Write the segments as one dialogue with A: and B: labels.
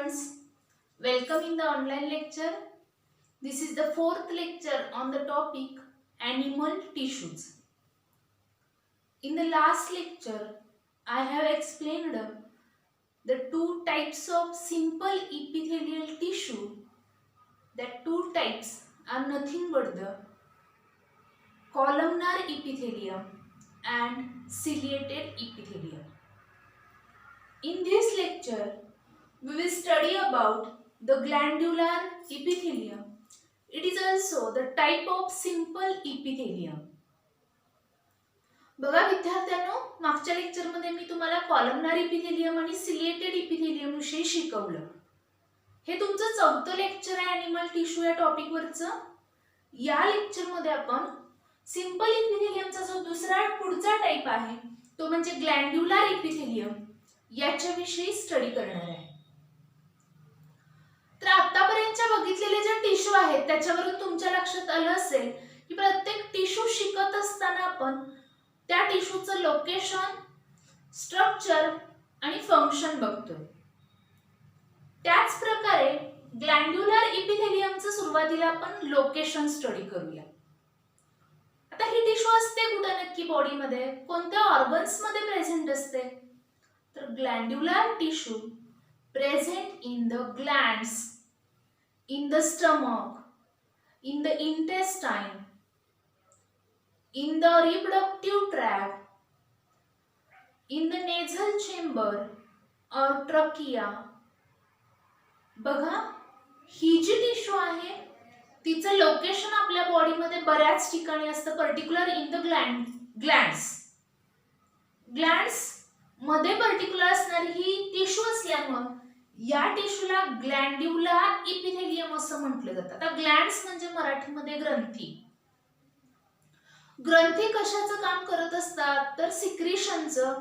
A: students, welcome in the online lecture. This is the fourth lecture on the topic animal tissues. In the last lecture, I have explained the two types of simple epithelial tissue. That two types are nothing but the columnar epithelium and ciliated epithelium. In this lecture, we will study about the glandular epithelium. It is also the type of simple epithelium. बघा विद्यार्थ्यांनो, मागच्या lecture मध्ये मी तुम्हाला columnar epithelium आणि ciliated epithelium विषयी शिकवलं. हे तुमचं चौथं लेक्चर आहे एनिमल टिश्यू या टॉपिक वरचं. या लेक्चर मध्ये आपण सिंपल इपिथेलियमचा जो दुसरा पुढचा टाइप आहे तो म्हणजे ग्लँड्युलर इपिथेलियम याच्याविषयी स्टडी करणार आहे. तर आतापर्यंतच्या बघितलेले जे टिश्यू आहेत त्याच्यावरून तुमच्या लक्षात आलं असेल की प्रत्येक टिश्यू शिकत असताना आपण त्या टिश्यूचं लोकेशन, स्ट्रक्चर आणि फंक्शन बघतोय. त्याच प्रकारे ग्लँड्युलर इपिथेलियमचं सुरुवातीला आपण लोकेशन स्टडी करूया. आता ही टिश्यू असते कुठे नक्की बॉडीमध्ये, कोणत्या ऑर्गन्स मध्ये प्रेझेंट असते? तर ग्लँड्युलर tissue present in the glands, in the stomach, in the intestine, in the reproductive tract, in the nasal chamber or trachea. बघा, ही जी टिश्यू आहे तिचं लोकेशन आपल्या बॉडीमध्ये बऱ्याच ठिकाणी असतं, पर्टिक्युलर इन द ग्लँड्स मध्ये पर्टिक्युलर असणारी ही टिश्यू असल्यामुळे या टिश्यूला ग्लँड्युलर इपिथेलियम असं म्हटलं जातं. आता ग्लँड्स म्हणजे मराठीमध्ये ग्रंथी. ग्रंथी कशाचं काम करत असतात? तर सिक्रिशनचं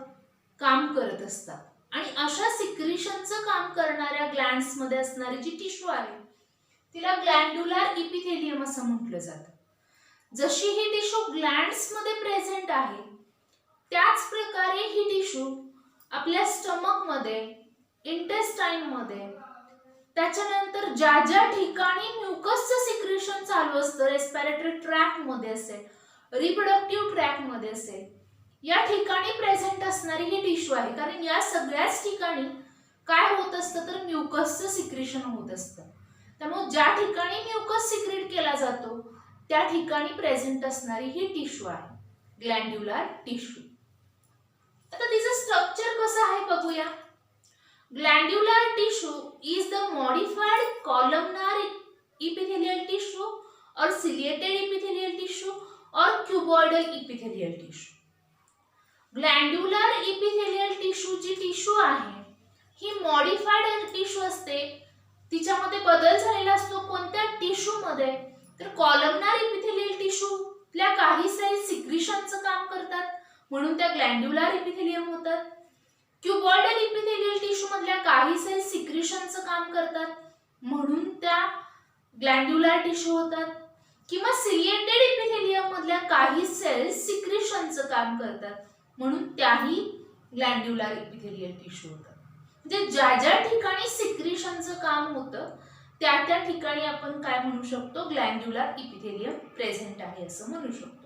A: काम करत असतात. आणि अशा सिक्रिशनचं काम करणाऱ्या ग्लँड्स मध्ये असणारी जी टिश्यू आहे तिला ग्लँड्युलर इपिथेलियम असं म्हटलं जातं. जशी ही टिश्यू ग्लँड्स मध्ये प्रेझेंट आहे त्याच प्रकारे ही टिश्यू आपल्या स्टमक मध्ये, इंटेस्टाइन मध्ये, त्याच्यानंतर ज्या ज्या ठिकाणी म्युकसचं सिक्रेशन चालू असतं, रेस्पिरेटरी ट्रॅक्ट मध्ये असेल, रिप्रोडक्टिव्ह ट्रॅक्ट मध्ये असेल, या ठिकाणी प्रेझेंट असणारी ही टिश्यू आहे. कारण या सगळ्याच ठिकाणी काय होत असतं तर म्युकसचं सिक्रेशन होत असतं. त्यामुळे ज्या ठिकाणी म्युकस सिक्रेट केला जातो त्या ठिकाणी प्रेझेंट असणारी ही टिश्यू आहे ग्लँड्युलर टिश्यू. आता तिचं स्ट्रक्चर कसं आहे बघूया. Glandular tissue is the modified columnar epithelial tissue or ciliated epithelial tissue or cuboidal epithelial tissue. Glandular epithelial tissue जी टिश्यू आहे ही मॉडिफाइड टिश्यू असते. तिच्यामध्ये बदल झालेला असतो. कोणत्या टिश्यू मध्ये? तर कॉलमनार epithelial टिश्यूला काही सेल सिक्रिशनचं काम करतात म्हणून त्या ग्लँड्युलर इपिथेलियम होतात. क्युबॉइडल इपिथेलियल टिश्यू मधल्या काही सेल सिक्रिशनचं काम करतात म्हणून त्या ग्लँड्युलर टिश्यू होतात. किंवा सिलिएटेड इपिथेलियम मधल्या काही सेल सिक्रिशनचं काम करतात म्हणून त्याही ग्लँड्युलर इपिथेलियल टिश्यू होतात. म्हणजे ज्या ज्या ठिकाणी सिक्रिशनचं काम होतं त्या त्या ठिकाणी आपण काय म्हणू शकतो? ग्लँड्युलर इपिथेलियम प्रेझेंट आहे असं म्हणू शकतो.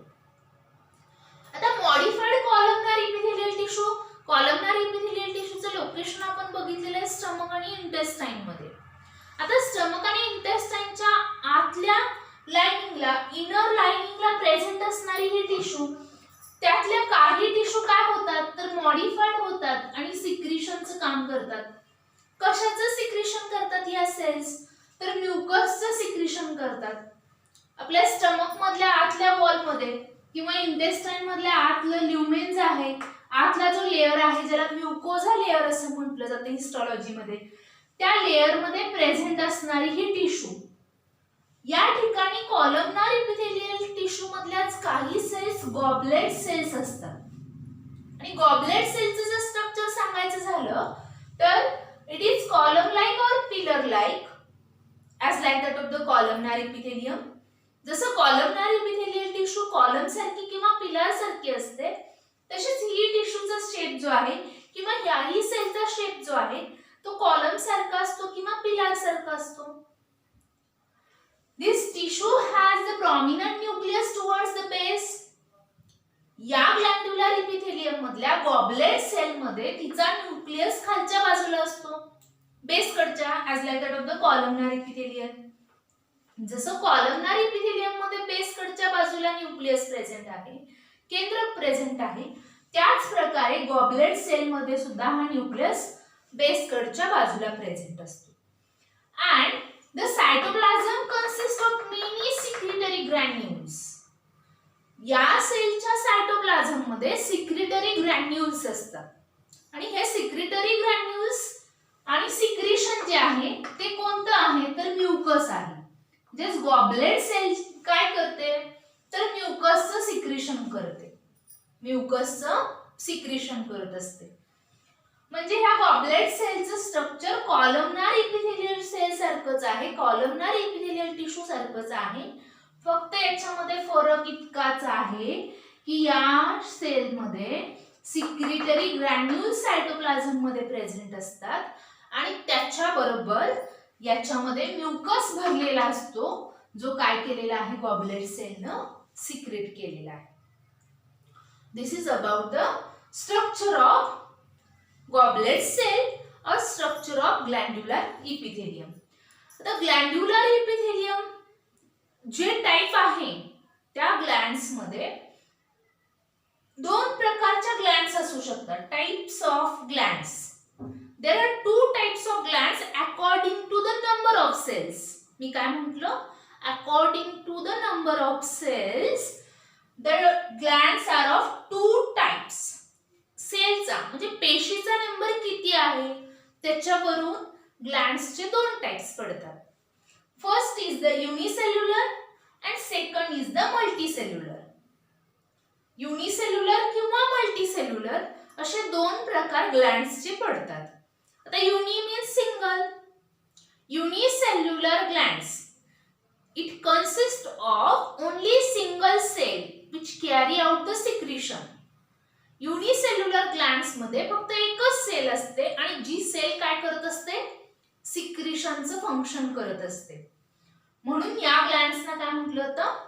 A: आता modified columnar epithelial tissue, columnar epithelial टिश्यूचं लोकेशन आपण बघितलेलं आहे स्टमक आणि इंटेस्टाइन मध्ये. आता स्टमक आणि इंटेस्टाइनच्या आतल्या लाइनिंगला, इनर लाइनिंगला प्रेझेंट असणारी ही टिश्यू, त्यातल्या काही टिश्यू काय होतात तर मॉडिफाइड होतात आणि सिक्रिशनचं काम करतात. कशाचं सिक्रिशन करतात या सेल्स? तर म्युकसचं सिक्रिशन करतात. आपल्या स्टमक मधल्या आतल्या वॉल मध्ये किंवा इंटेस्टाइन मधल्या आतलं ल्युमेन्स आहे, आतला जो लेयर आहे ज्याला म्युकोझा लेयर असं म्हटलं जातं हिस्टॉलॉजी मध्ये, त्या लेयर मध्ये प्रेझेंट असणारी ही टिश्यू. या ठिकाणी कॉलमनार इपिथेलियल टिश्यू मधल्याच काही सेल्स गॉबलेट सेल्स असतात. आणि गॉबलेट सेलचं जर स्ट्रक्चर सांगायचं झालं तर इट इज कॉलम लाइक और pillar like as like that of the columnar epithelium. जसं कॉलमनार इपिथेलियल टिश्यू कॉलम सारखी किंवा पिलर सारखी असते तसेच ही टिश्यूचा शेप जो आहे किंवा याही सेलचा शेप जो आहे तो कॉलम सारखा असतो किंवा सारखा असतो. This tissue has the prominent nucleus towards the base. या ग्लॅन्ड्युलर इपिथेलियम मधल्या गॉबलेट सेल मध्ये तिचा न्यूक्लियस खालच्या बाजूला असतो, बेस कडच्या, as like that of the columnar epithelium. जसं कॉलमनार इपिथेलियम मध्ये बेस कडच्या बाजूला न्यूक्लियस प्रेझेंट आहे, केंद्रक प्रेझेंट आहे, त्याच प्रकारे गॉबलेट सेल मध्ये सुद्धा हा न्यूक्लियस बेस कडच्या बाजूला प्रेझेंट असतो. And the cytoplasm consists of many secretory granules. या सेलच्या सायटोप्लाझम मध्ये सिक्रिटरी ग्रॅन्युल्स असतात आणि हे सिक्रिटरी ग्रॅन्युल्स आणि सिक्रिशन जे आहे ते कोणतं आहे तर म्युकस आहे. जे गॉबलेट सेल काय करते तर म्युकसचं सिक्रिशन करते, म्युकसचं सिक्रिशन करत असते. म्हणजे ह्या गॉबलेट सेलचं स्ट्रक्चर कॉलमनार इपिथेलियल सेल सारखंच आहे, कॉलमनार इपिथेलियल टिश्यू सारखंच आहे. फक्त याच्यामध्ये फरक इतकाच आहे की या सेलमध्ये सिक्रिटरी ग्रॅन्युल्स सायटोप्लाझम मध्ये प्रेझेंट असतात आणि त्याच्याबरोबर याच्यामध्ये म्युकस भरलेला असतो, जो काय केलेला आहे गॉबलेट सेलनं सिक्रेट केलेला आहे. This is about the structure of goblet cell और स्ट्रक्चर ऑफ ग्लॅन्ड्युलर इपिथेलियम. आता ग्लॅन्ड्युलर इपिथेलियम जे टाइप आहे त्या ग्लँड्स मध्ये दोन प्रकारच्या ग्लँड्स असू शकतात, types of glands. There are two types of glands according to the number of cells. मी काय म्हटलं, according to the number of cells the glands are of two types. सेलचा म्हणजे पेशीचा नंबर किती आहे त्याच्यावरून ग्लँड्सचे दोन टाइप्स पडतात. First is the unicellular and second is the multicellular. Unicellular किंवा multicellular असे दोन प्रकार ग्लँड्सचे पडतात. आता युनि means single. Unicellular glands. It consists of only single cell which carry out the secretion. Unicellular glands मध्ये फक्त एकच सेल असते आणि जी सेल काय करत असते सिक्रिशनचं फंक्शन करत असते. म्हणून या ग्लँड्सना काय म्हटलं जातं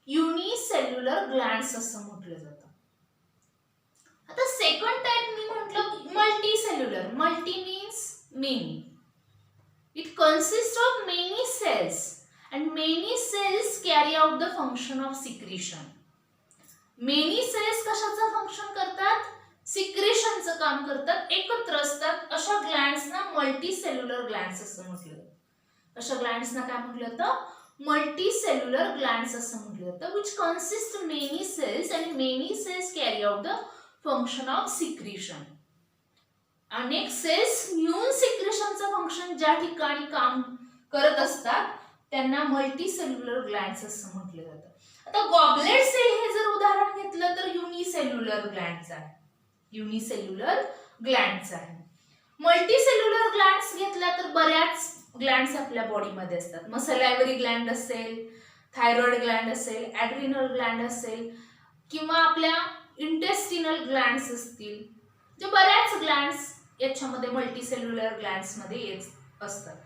A: युनिसेल्युलर ग्लँड्स असं म्हटलं जातं. आता सेकंड टाइप मी म्हटलं multicellular. Multi means many. It consist of many cells and many cells carry out the function of secretion. Many cells कशाचं फंक्शन करतात, सिक्रिशनचं काम करतात, एकत्र असतात. अशा ग्लँड्सना मल्टीसेल्युलर ग्लँड्स असं म्हटलं जातं. अशा ग्लँड्सना काय म्हटलं जातं मल्टीसेल्युलर ग्लँड्स असं म्हटलं जातं. Which consist many cells and many cells carry out the function of secretion. अनेक सेल्स मिळून सिक्रिशनचं फंक्शन ज्या ठिकाणी काम करत असतात त्यांना मल्टीसेल्युलर ग्लँड्स असं म्हटलं जातं. आता गॉबलेट सेल हे जर उदाहरण घेतलं तर युनिसेल्युलर ग्लँड्स आहे, युनिसेल्युलर ग्लँड्स आहे. मल्टीसेल्युलर ग्लँड्स घेतल्या तर बऱ्याच ग्लँड्स आपल्या बॉडीमध्ये असतात. मग सलायव्हरी ग्लँड असेल, थायरॉइड ग्लँड असेल, ॲड्रिनल ग्लँड असेल किंवा आपल्या इंटेस्टिनल ग्लँड्स असतील, जे बऱ्याच ग्लँड्स याच्यामध्ये मल्टीसेल्युलर ग्लँड्स मध्ये येत असतात.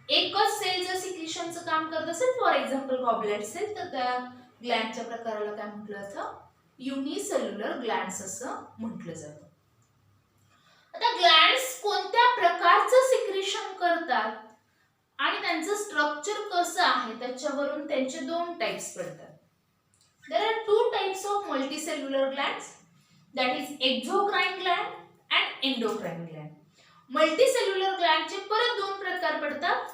A: एकच सेल जर सिक्रिशनचं काम करत असेल, फॉर एक्झाम्पल गॉबलेट सेल, तर त्या ग्लँडच्या प्रकाराला काय म्हटलं जातं युनिसेल्युलर ग्लँड्स असं म्हटलं जातं. आता ग्लँड्स कोणत्या प्रकारचं सिक्रिशन करतात आणि त्यांचं स्ट्रक्चर कसं आहे त्याच्यावरून त्यांचे दोन टाइप्स पडतात. There are two types of multicellular glands, that is exocrine gland and endocrine gland. Multicellular ग्लँडचे परत दोन प्रकार पडतात,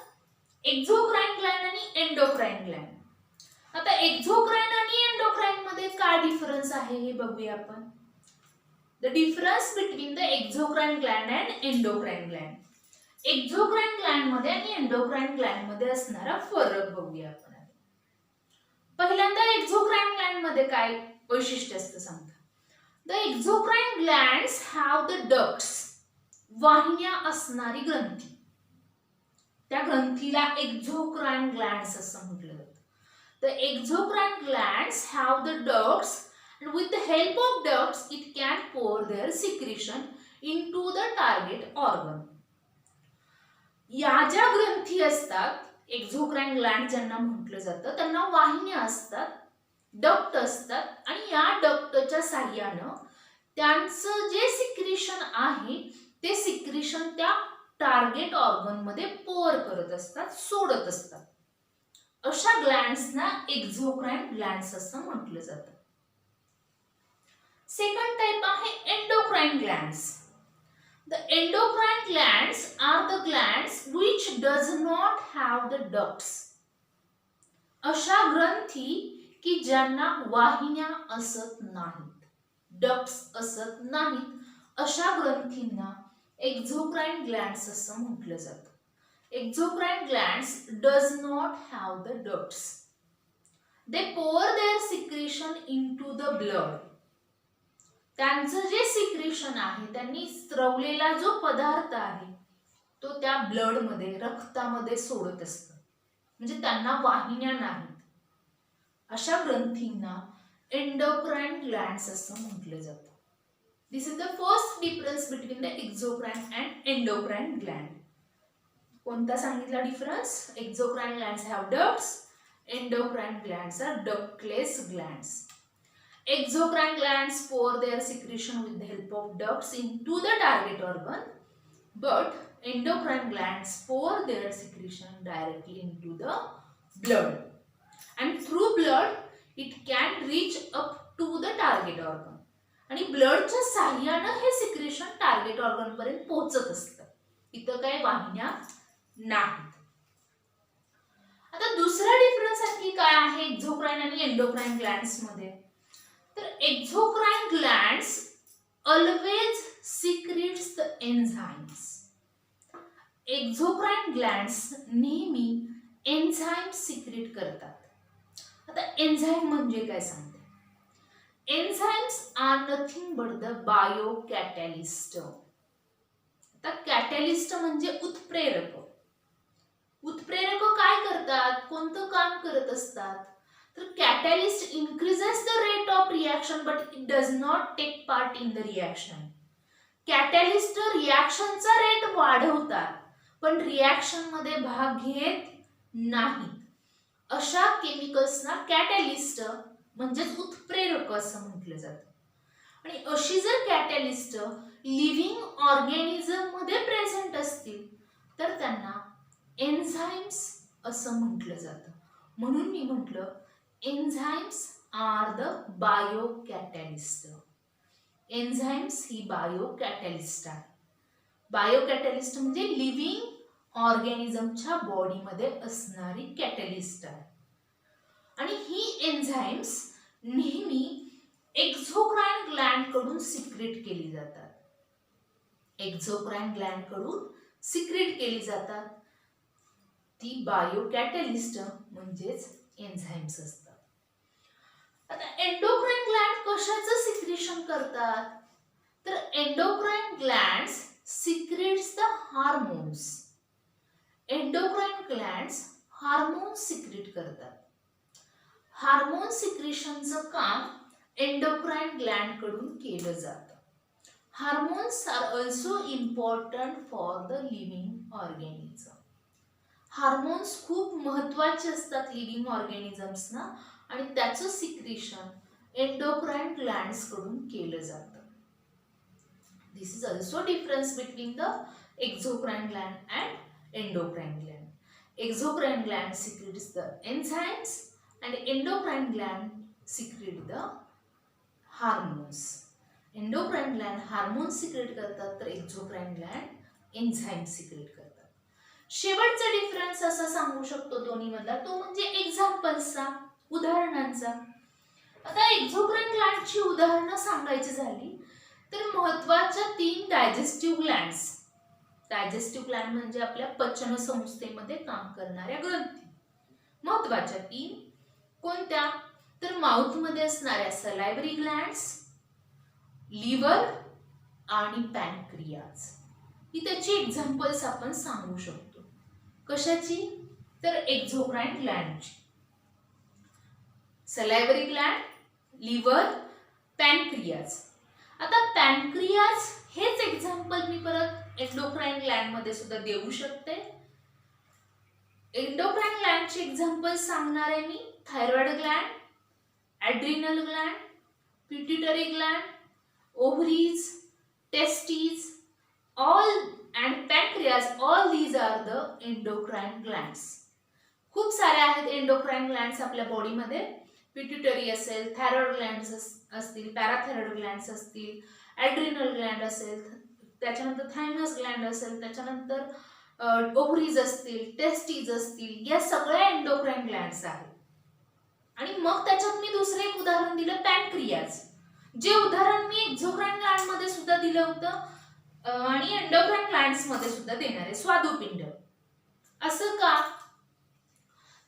A: एक्झोक्राइन ग्लँड आणि एंडोक्राइन ग्लँड. आता एक्झोक्राइन आणि एंडोक्राइन मध्ये काय डिफरन्स आहे हे बघूया आपण. The difference between the exocrine gland and endocrine gland. Exocrine gland मध्ये आणि एंडोक्राइन ग्लँड मध्ये असणारा फरक बघूया आपण. पहिल्यांदा एक्झोक्राइन ग्लँड मध्ये काय वैशिष्ट्य असतं सांगता. The exocrine glands have the ducts, वाहिन्या असणारी ग्रंथी. त्या ग्रंथीला एक्झोक्राइन ग्लँड्स असं म्हटलं जातं. The exocrine glands have the ducts and with the help of ducts it can pour their secretion into the target organ. या ज्या ग्रंथी असतात एक्झोक्राइन ग्लॅंड ज्यांना म्हटलं जातं त्यांना वाहिन्या असतात, डक्ट असतात आणि या डक्टच्या साह्यानं त्यांचं जे सिक्रेशन आहे ते सिक्रेशन त्या टार्गेट ऑर्गन मध्ये पोअर करत असतात, सोडत असतात. अशा ग्लॅंड्सना एक्झोक्राइन ग्लॅंड्स असं म्हटलं जातं. सेकंड टाइप आहे endocrine ग्लॅंड्स. The endocrine glands are the glands which does not have the ducts. अशा ग्रंथी की ज्यांना वाहिन्या असत नाहीत, डक्ट्स असत नाहीत, अशा ग्रंथींना एक्झोक्राइन ग्लॅंड्स असं म्हटलं जातं. एक्झोक्राइन ग्लॅंड्स does not have the ducts. They pour their secretion into the blood. त्यांचं जे सिक्रेशन आहे, त्यांनी स्त्रवलेला जो पदार्थ आहे तो त्या ब्लड मध्ये, रक्तामध्ये सोडत असतात. म्हणजे त्यांना वाहिन्या नाहीत. अशा ग्रंथींना एंडोक्राइन ग्लॅंड्स असं म्हटलं जातं. This is the first difference between the exocrine and endocrine gland. कोणता सांगितला difference? Exocrine glands have ducts, endocrine glands are ductless glands. Exocrine glands pour their secretion with the help of ducts into the target organ, but endocrine glands pour their secretion directly into the blood, and through blood it can reach up to the target organ. आणि ब्लडच्या साह्यानं हे secretion target organ पर्यंत पोहोचत असतं. इथं काय वाहिन्या नाहीत. आता दुसरा डिफरन्स आणखी काय आहे एक्झोक्राइन आणि एंडोक्राइन ग्लॅंड्स मध्ये? तर exocrine glands always secrets the enzymes. Exocrine glands नेहमी एन्झाइम सिक्रेट करतात. आता एन्झाइम म्हणजे काय सांगते? Enzymes are nothing but the bio catalyst. आता कॅटॅलिस्ट म्हणजे उत्प्रेरक. उत्प्रेरक काय करतात, कोणतं काम करत असतात? तर catalyst increases the rate of reaction but it does not take part in the reaction. Catalyst रिॲक्शनचा रेट वाढवतात पण रिॲक्शन मध्ये भाग घेत नाहीत. अशा केमिकल्सना कॅटॅलिस्ट म्हणजेच उत्प्रेरक असं म्हटलं जातं. आणि अशी जर कॅटॅलिस्ट लिव्हिंग ऑर्गॅनिझम मध्ये प्रेझेंट असतील तर त्यांना एन्झाइम्स असं म्हटलं जातं. म्हणून मी म्हटलं एन्झाइम्स आर द बायोकॅटॅलिस्ट. एन्झाइम्स ही बायोकॅटॅलिस्ट आहे. बायोकॅटॅलिस्ट म्हणजे लिव्हिंग ऑर्गॅनिझमच्या बॉडीमध्ये असणारी कॅटॅलिस्ट आहे. आणि ही एन्झाइम्स नेहमी एक्झोक्राइन ग्लॅंड कडून सिक्रेट केली जातात. एक्झोक्राइन ग्लॅंड कडून सिक्रेट केली जातात. ती बायोकॅटॅलिस्ट म्हणजेच एन्झाइम्स असतात. आता एंडोक्राइन ग्लॅंड कशाचं सिक्रेशन करतात? तर endocrine glands secretes the hormones. Endocrine glands hormones secrete करतात. हार्मोन सिक्रेशनचं काम एंडोक्राइन ग्लॅंड कडून केलं जातं. Hormones are also important for the living organism. Hormones खूप महत्त्वाचे असतात लिव्हिंग ऑर्गॅनिझम्सना आणि त्याचं सिक्रेशन एंडोक्राइन ग्लॅंड्स कडून केलं जातं. This is also difference between the exocrine gland and endocrine gland. Exocrine gland secretes the enzymes and endocrine gland secrete the hormones. Endocrine gland hormones secrete करतात तर exocrine gland enzyme secrete करतात. शेवटचा difference असा सांगू शकतो दोन्ही मधला तो म्हणजे एक्झाम्पल्सचा, उदाहरणांचा. आता एक्झोक्राइन ग्लॅंडची उदाहरणं सांगायची झाली तर महत्त्वाच्या 3 डायजेस्टिव्ह ग्लँड्स. डायजेस्टिव्ह ग्लँड म्हणजे आपल्या पचन संस्थेमध्ये काम करणाऱ्या ग्रंथी. महत्त्वाच्या 3 कोणत्या? तर माउथ मध्ये असणाऱ्या सलायव्हरी ग्लँड्स, लिव्हर आणि पॅनक्रियाज. ही त्याची एक्झाम्पल्स आपण सांगू शकतो. कशाची? तर एक्झोक्राइन ग्लँडची. सलायव्हरी ग्लँड, लिव्हर, पॅनक्रियाज. आता पॅनक्रियाज हेच एक्झाम्पल मी परत एंडोक्राइन ग्लँड मध्ये सुद्धा देऊ शकते. एंडोक्राइन ग्लँडचे एक्झाम्पल सांगणार आहे मी. Thyroid gland, adrenal gland, pituitary gland, ovaries, testes, all and pancreas, all these are the endocrine glands. खूप सारे आहेत एंडोक्राइन ग्लँड्स आपल्या बॉडीमध्ये. पिट्युटरी असेल, थायरॉइड ग्लँड्स असतील, पॅराथायरॉइड ग्लँड्स असतील, ॲड्रिनल ग्लँड असेल, त्याच्यानंतर थायमस ग्लँड असेल, त्याच्यानंतर ओव्हरीज असतील, टेस्टीज असतील, या सगळ्या एंडोक्राइन ग्लँड्स आहेत. आणि मग त्याच्यात मी दुसरं एक उदाहरण दिलं पॅनक्रियाज, जे उदाहरण मी एक्झोक्राइन ग्लँड मध्ये सुद्धा दिलं होतं आणि एंडोक्राइन ग्लँड्स मध्ये सुद्धा देणार आहे, स्वादुपिंड. असं का?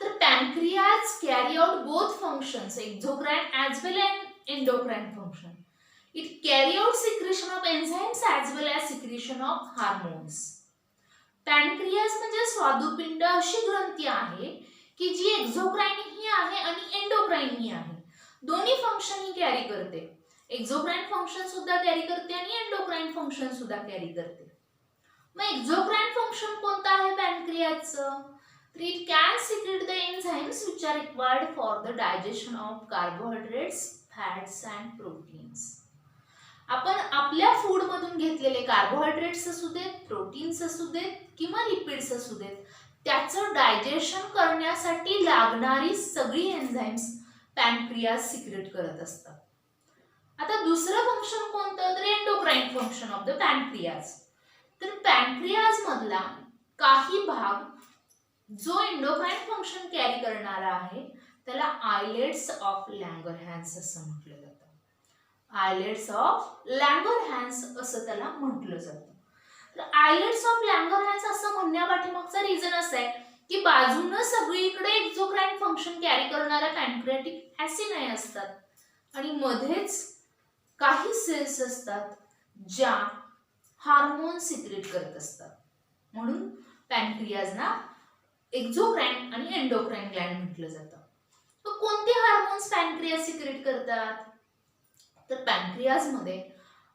A: तर pancreas carry out both functions, exocrine as well as endocrine function. It carry out secretion of enzymes as well as secretion of hormones. Pancreas म्हणजे स्वादुपिंड अशी ग्रंथी आहे की जी एक्झोक्राइन ही आहे आणि एंडोक्राइन ही आहे. दोन्ही फंक्शन ही कॅरी करते. एक्झोक्राइन फंक्शन सुद्धा कॅरी करते आणि एंडोक्राइन फंक्शन सुद्धा कॅरी करते. मग एक्झोक्राइन फंक्शन कोणतं आहे पॅनक्रियाजचं? तर it can secrete the enzymes which are required for the digestion of carbohydrates, fats and proteins. आपण आपल्या फूड मधून घेतलेले कार्बोहायड्रेट्स असू देत, प्रोटीन्स असू देत किंवा लिपिड्स असू देत, त्याचं डायजेशन करण्यासाठी लागणारी सगळी एन्झाइम्स पॅनक्रियाज सिक्रेट करत असतात. आता दुसरं फंक्शन कोणतं? तर endocrine function of the pancreas. तर पॅनक्रियाज मधला काही भाग जो एंडोक्राइन फंक्शन कॅरी करणारा आहे त्याला आयलेट्स ऑफ लँगरहॅन्स असं म्हटलं जातं. आयलेट्स ऑफ लँगरहॅन्स असं त्याला म्हटलं जातं. तर आयलेट्स ऑफ लँगरहॅन्स असं म्हणण्यापाठीमागचा रिझन असं आहे की बाजूनं सगळीकडे एक्झोक्राइन फंक्शन कॅरी करणाऱ्या पॅनक्रियाटिक ॲसिनाई असतात आणि मध्येच काही सेल्स असतात ज्या हार्मोन सिक्रेट करत असतात. म्हणून पॅनक्रियाजना एक्झोक्राइन आणि एंडोक्राइन ग्लँड म्हटलं जातं. तर कोणते हार्मोन्स पॅनक्रियाज सिक्रेट करतात? तर पॅनक्रियाज मध्ये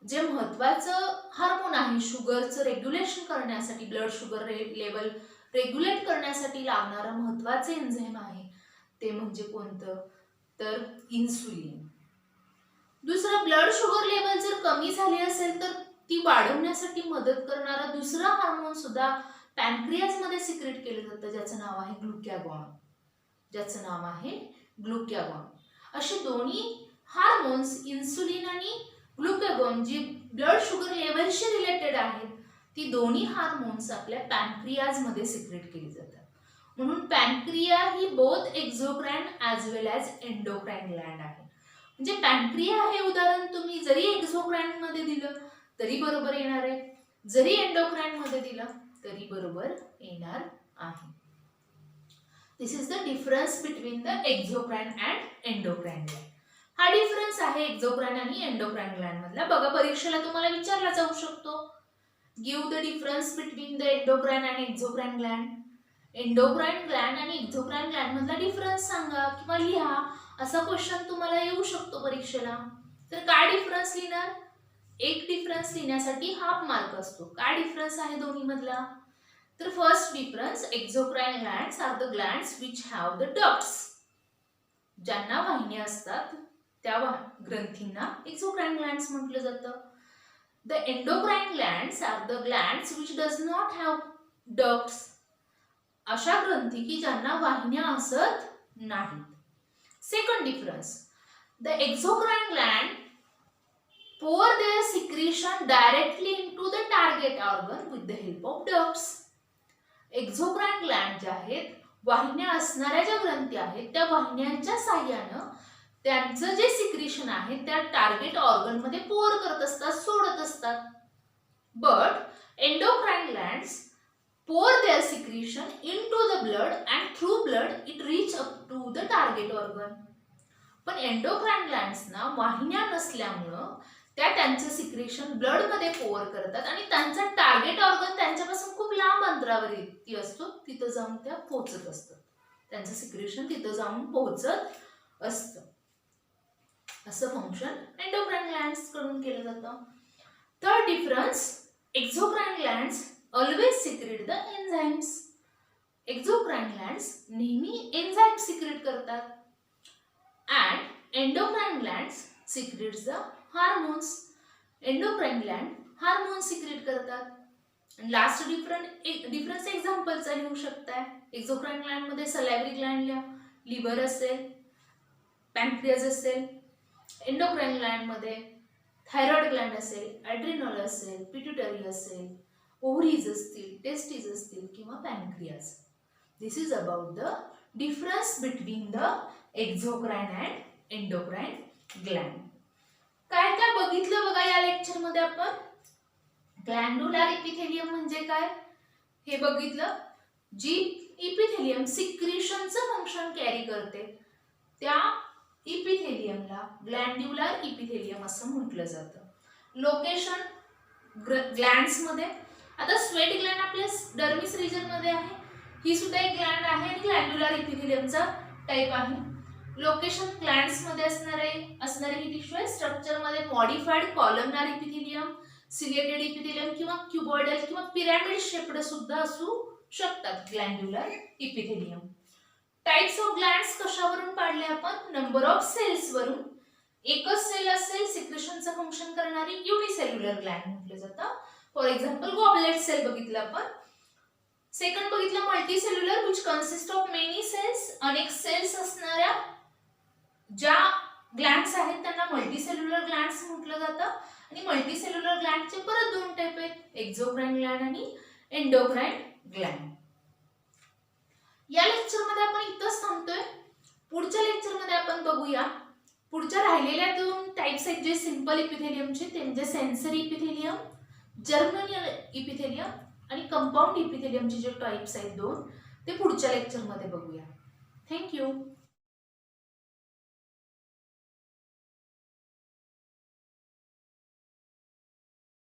A: जे महत्त्वाचं हार्मोन आहे शुगरचं रेग्युलेशन करण्यासाठी, ब्लड शुगर लेवल रेग्युलेट करण्यासाठी लागणारा महत्त्वाचे एन्झाइम आहे ते म्हणजे कोणतं? तर इन्सुलिन. दुसरं, ब्लड शुगर लेवल जर कमी झाली असेल तर ती वाढवण्यासाठी मदत करणारा दुसरा हार्मोन सुद्धा पॅनक्रियाज मध्ये सिक्रेट केलं जातं, ज्याचं नाव आहे ग्लुकॅगॉन. ज्याचं नाव आहे ग्लुकॅगॉन. असे दोन्ही हार्मोन्स इन्सुलिन आणि ग्लुकॅगॉन जी ब्लड शुगर लेवलशी रिलेटेड आहेत, ती दोन्ही हार्मोन्स आपल्या पॅनक्रियाज मध्ये सिक्रेट केली जातात. म्हणून पॅनक्रिया ही बोथ एक्झोक्राइन ॲज वेल ॲज एंडोक्राइन ग्लँड आहे. म्हणजे पॅनक्रिया हे उदाहरण तुम्ही जरी एक्झोक्राइन मध्ये दिलं तरी बरोबर येणार आहे, जरी एंडोक्राइन मध्ये दिलं तरी बरोबर येणार आहे. This is the difference between the exocrine and endocrine gland. हा डिफरन्स आहे एक्झोक्राइन आणि एंडोक्राइन ग्लँड मधला. बघा, परीक्षेला तुम्हाला विचारला जाऊ शकतो, give the difference between the endocrine and exocrine gland. Endocrine gland आणि एक्झोक्राइन ग्लँड मधला डिफरन्स सांगा किंवा लिहा, असा क्वेश्चन तुम्हाला येऊ शकतो परीक्षेला. तर काय डिफरन्स लिहिणार? एक डिफरन्स लिहिण्यासाठी हाफ मार्क असतो. काय डिफरन्स आहे दोन्ही मधला? तर first difference, exocrine glands are the glands which have the ducts. ज्यांना वाहिन्या असतात त्या ग्रंथींना एक्झोक्राइन ग्लँड्स म्हटलं जातं. The endocrine glands are the glands which does not have ducts. अशा ग्रंथी की ज्यांना वाहिन्या असत नाहीत. Second difference, the exocrine gland pour their secretion directly into the target organ with the help of ducts. Exocrine gland ज्या आहेत, वाहिन्या असणाऱ्या ज्या ग्रंथी आहेत, त्या वाहिन्यांच्या साहाय्यानं त्यांचं जे सिक्रेशन आहे त्या टार्गेट ऑर्गन मध्ये पोर करत असतात, सोडत असतात. But endocrine glands pour their secretion into the blood and through blood it reach up to the target organ. पण एंडोक्राइन ग्लँड्सना वाहिन्या नसल्यामुळं त्या त्यांचं सिक्रेशन ब्लड मध्ये पोअर करतात आणि त्यांचा टार्गेट ऑर्गन त्यांच्यापासून खूप लांब अंतरावरती असतो, तिथं जाऊन त्या पोहोचत असतात. त्यांचं सिक्रेशन तिथं जाऊन पोहोचत असतं. असं फंक्शन एंडोक्राइन ग्लँड्स कडून केलं जातं. Third difference, exocrine glands always secrete the enzymes. Exocrine glands नेहमी एन्झाईम सिक्रेट करतात. And endocrine glands secretes the hormones. Endocrine gland hormone secrete करतात. लास्ट डिफरन्स एक्झाम्पलचा लिहू शकताय. एक्झोक्राइन ग्लँड मध्ये सलायव्हरी ग्लँड लिहा, लिव्हर असेल, पॅनक्रियाज असेल. एंडोक्राइन ग्लँड मध्ये थायरॉइड ग्लँड असेल, ॲड्रिनल असेल, पिट्युटरी असेल, ओव्हरीज असतील, टेस्टिस असतील किंवा pancreas. This is about the difference between the exocrine and endocrine Gland. काय काय बघितलं बघा या लेक्चर मध्ये आपण. ग्लँड्युलर इपिथेलियम म्हणजे काय हे बघितलं. जी इपिथेलियम सिक्रिशनचं फंक्शन कॅरी करते त्या इपिथेलियमला ग्लँड्युलर इपिथेलियम असं म्हटलं जातं. लोकेशन ग्लँड्स मध्ये. आता स्वेट ग्लँड आपल्या डर्मिस रिजन मध्ये आहे. ही सुद्धा एक ग्लँड आहे आणि ग्लँड्युलर इपिथेलियमचा टाइप आहे. लोकेशन ग्लँड्स मध्ये असणारे ही टिश्यू आहे. स्ट्रक्चर मध्ये modified columnar epithelium, ciliated epithelium किंवा क्युबॉइडल किंवा पिरॅमिड शेप्ड सुद्धा असू शकतात ग्लँड्युलर इपिथेलियम. टाइप्स ऑफ ग्लँड्स कशावरून पाडले आपण? नंबर ऑफ सेल्स वरून. एकच सेल असेल सिक्रेशनचं फंक्शन करणारी युनिसेल्युलर ग्लँड म्हटलं जातं. फॉर एक्झाम्पल गॉबलेट सेल बघितलं आपण. सेकंड बघितलं multicellular which consist of many cells. अनेक सेल्स असणाऱ्या ज्या ग्लँड्स आहेत त्यांना मल्टीसेल्युलर ग्लँड्स म्हटलं जातं. आणि मल्टीसेल्युलर ग्लँडचे परत दोन टाइप आहेत, एक्झोक्राइन ग्लँड आणि एंडोक्राइन ग्लँड. या लेक्चर मध्ये आपण इथंच थांबतोय. पुढच्या लेक्चर मध्ये आपण बघूया पुढच्या राहिलेल्या दोन टाइप्स आहेत जे सिंपल इपिथेलियमचे, ते म्हणजे सेन्सरी इपिथेलियम, जर्मिनल इपिथेलियम आणि कंपाऊंड इपिथेलियमचे जे टाइप्स आहेत दोन, ते पुढच्या लेक्चर मध्ये बघूया. थँक्यू.